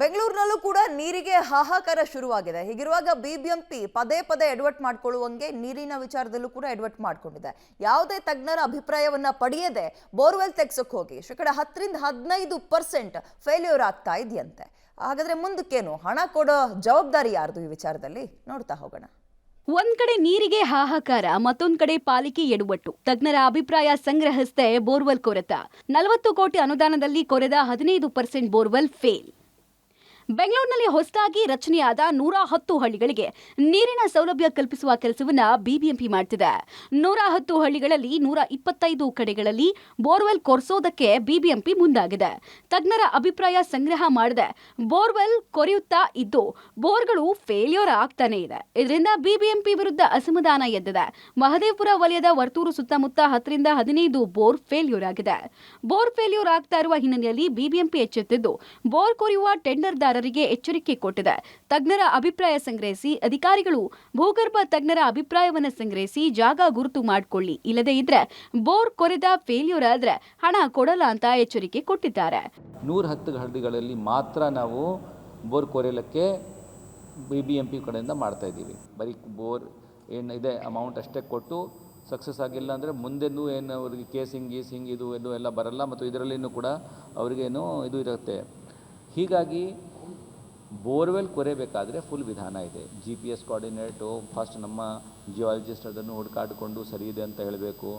ಬೆಂಗಳೂರಿನಲ್ಲೂ ಕೂಡ ನೀರಿಗೆ ಹಾಹಾಕಾರ ಶುರುವಾಗಿದೆ. ಹೀಗಿರುವಾಗ ಬಿಬಿಎಂಪಿ ಪದೇ ಪದೇ ಎಡವಟ್ ಮಾಡ್ಕೊಳ್ಳುವಂಗೆ ನೀರಿನ ವಿಚಾರದಲ್ಲೂ ಕೂಡ ಎಡವಟ್ ಮಾಡ್ಕೊಂಡಿದೆ. ಯಾವುದೇ ತಜ್ಞರ ಅಭಿಪ್ರಾಯವನ್ನ ಪಡೆಯದೆ ಬೋರ್ವೆಲ್ ತೆಗ್ಸೋಕೆ ಹೋಗಿ 10% ರಿಂದ 15% ಫೇಲ್ಯೂರ್ ಆಗ್ತಾ ಇದೆಯಂತೆ. ಹಾಗಾದ್ರೆ ಮುಂದಕ್ಕೇನು? ಹಣ ಕೊಡೋ ಜವಾಬ್ದಾರಿ ಯಾರ್ದು ಈ ವಿಚಾರದಲ್ಲಿ? ನೋಡ್ತಾ ಹೋಗೋಣ. ಒಂದ್ ಕಡೆ ನೀರಿಗೆ ಹಾಹಾಕಾರ, ಮತ್ತೊಂದ್ ಕಡೆ ಪಾಲಿಕೆ ಎಡವಟ್ಟು. ತಜ್ಞರ ಅಭಿಪ್ರಾಯ ಸಂಗ್ರಹಿಸದೆ ಬೋರ್ವೆಲ್ ಕೊರೆತ. 40 ಕೋಟಿ ಅನುದಾನದಲ್ಲಿ ಕೊರೆದ 15% ಬೋರ್ವೆಲ್ ಫೇಲ್. ಬೆಂಗಳೂರಿನಲ್ಲಿ ಹೊಸದಾಗಿ ರಚನೆಯಾದ 110 ಹಳ್ಳಿಗಳಿಗೆ ನೀರಿನ ಸೌಲಭ್ಯ ಕಲ್ಪಿಸುವ ಕೆಲಸವನ್ನ ಬಿಬಿಎಂಪಿ ಮಾಡ್ತಿದೆ. 110 ಹಳ್ಳಿಗಳಲ್ಲಿ 125 ಕಡೆಗಳಲ್ಲಿ ಬೋರ್ವೆಲ್ ಕೊರೆಸೋದಕ್ಕೆ ಬಿಬಿಎಂಪಿ ಮುಂದಾಗಿದೆ. ತಜ್ಞರ ಅಭಿಪ್ರಾಯ ಸಂಗ್ರಹ ಮಾಡದೆ ಬೋರ್ವೆಲ್ ಕೊರೆಯುತ್ತಾ ಇದ್ದು ಬೋರ್ಗಳು ಫೇಲ್ಯೂರ್ ಆಗ್ತಾನೆ ಇದೆ. ಇದರಿಂದ ಬಿಬಿಎಂಪಿ ವಿರುದ್ಧ ಅಸಮಾಧಾನ ಎದ್ದಿದೆ. ಮಹದೇವಪುರ ವಲಯದ ವರ್ತೂರು ಸುತ್ತಮುತ್ತ 10 ರಿಂದ 15 ಬೋರ್ ಫೇಲ್ಯೂರ್ ಆಗಿದೆ. ಬೋರ್ ಫೇಲ್ಯೂರ್ ಆಗ್ತಾ ಇರುವ ಹಿನ್ನೆಲೆಯಲ್ಲಿ ಬಿಬಿಎಂಪಿ ಎಚ್ಚೆತ್ತಿದ್ದು ಬೋರ್ ಕೊರೆಯುವ ಟೆಂಡರ್ದಾರ ಎಚ್ಚರಿಕೆ ಕೊಟ್ಟಿದೆ. ತಜ್ಞರ ಅಭಿಪ್ರಾಯ ಸಂಗ್ರಹಿಸಿ, ಅಧಿಕಾರಿಗಳು ಭೂಗರ್ಭ ತಜ್ಞರ ಅಭಿಪ್ರಾಯವನ್ನು ಸಂಗ್ರಹಿಸಿ ಜಾಗ ಗುರುತು ಮಾಡಿಕೊಳ್ಳಿ, ಇಲ್ಲದೇ ಇದ್ರೆ ಬೋರ್ ಕೊರೆದ ಫೇಲ್ಯೂರ್ ಆದ್ರೆ ಹಣ ಕೊಡಲ್ಲ ಅಂತ ಎಚ್ಚರಿಕೆ ಕೊಟ್ಟಿದ್ದಾರೆ. 110 ಹಳ್ಳಿಗಳಲ್ಲಿ ಮಾತ್ರ ನಾವು ಬೋರ್ ಕೊರೆಯಲಿಕ್ಕೆ ಬಿಬಿಎಂಪಿ ಕಡೆಯಿಂದ ಮಾಡ್ತಾ ಇದ್ದೀವಿ. ಬರೀ ಬೋರ್ ಏನಿದೆ ಅಮೌಂಟ್ ಅಷ್ಟೇ ಕೊಟ್ಟು ಸಕ್ಸಸ್ ಆಗಿಲ್ಲ ಅಂದರೆ ಮುಂದೆನೂ ಏನು ಅವರಿಗೆ ಕೇಸಿಂಗ್ ಇದು ಎಲ್ಲ ಬರಲ್ಲ. ಮತ್ತು ಇದರಲ್ಲಿನೂ ಕೂಡ ಅವರಿಗೇನು ಇದು ಇರುತ್ತೆ. ಹೀಗಾಗಿ ಬೋರ್ವೆಲ್ ಕೊರೆಯಬೇಕಾದ್ರೆ ಫುಲ್ ವಿಧಾನ ಇದೆ. GPS ಕೋಆರ್ಡಿನೇಟು ಫಸ್ಟ್ ನಮ್ಮ ಜಿಯಾಲಜಿಸ್ಟ್ ಅದನ್ನು ಹುಡುಕಾಡಿಕೊಂಡು ಸರಿ ಇದೆ ಅಂತ ಹೇಳಬೇಕು.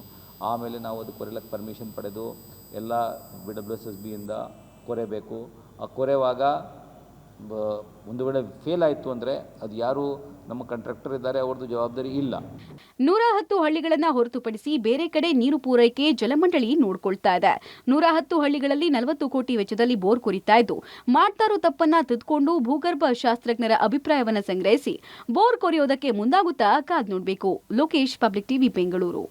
ಆಮೇಲೆ ನಾವು ಅದು ಕೊರೆಯಲಿಕ್ಕೆ ಪರ್ಮಿಷನ್ ಪಡೆದು ಎಲ್ಲ BWSSBಯಿಂದ ಕೊರೆಯಬೇಕು. ಆ ಕೊರೆಯುವಾಗ ಒಂದು ವೇಳೆ ಫೇಲ್ ಆಯಿತು ಅಂದರೆ ಅದು ಯಾರು ನಮ್ಮ ಕಾಂಟ್ರಾಕ್ಟರ್ ಇದ್ದಾರೆ ಅವ್ರದ್ದು ಜವಾಬ್ದಾರಿ ಇಲ್ಲ. 110 ಹಳ್ಳಿಗಳನ್ನು ಹೊರತುಪಡಿಸಿ ಬೇರೆ ಕಡೆ ನೀರು ಪೂರೈಕೆ ಜಲಮಂಡಳಿ ನೋಡ್ಕೊಳ್ತಾ ಇದೆ. 110 ಹಳ್ಳಿಗಳಲ್ಲಿ 40 ಕೋಟಿ ವೆಚ್ಚದಲ್ಲಿ ಬೋರ್ ಕೊರಿತಾ ಇದ್ದು ಮಾಡ್ತಾ ಇರೋ ತಪ್ಪನ್ನ ತಿದ್ದುಕೊಂಡು ಭೂಗರ್ಭ ಶಾಸ್ತ್ರಜ್ಞರ ಅಭಿಪ್ರಾಯವನ್ನ ಸಂಗ್ರಹಿಸಿ ಬೋರ್ ಕೊರೆಯೋದಕ್ಕೆ ಮುಂದಾಗುತ್ತಾ ಕಾದ್ ನೋಡಬೇಕು. Lokesh, public TV, Bengaluru.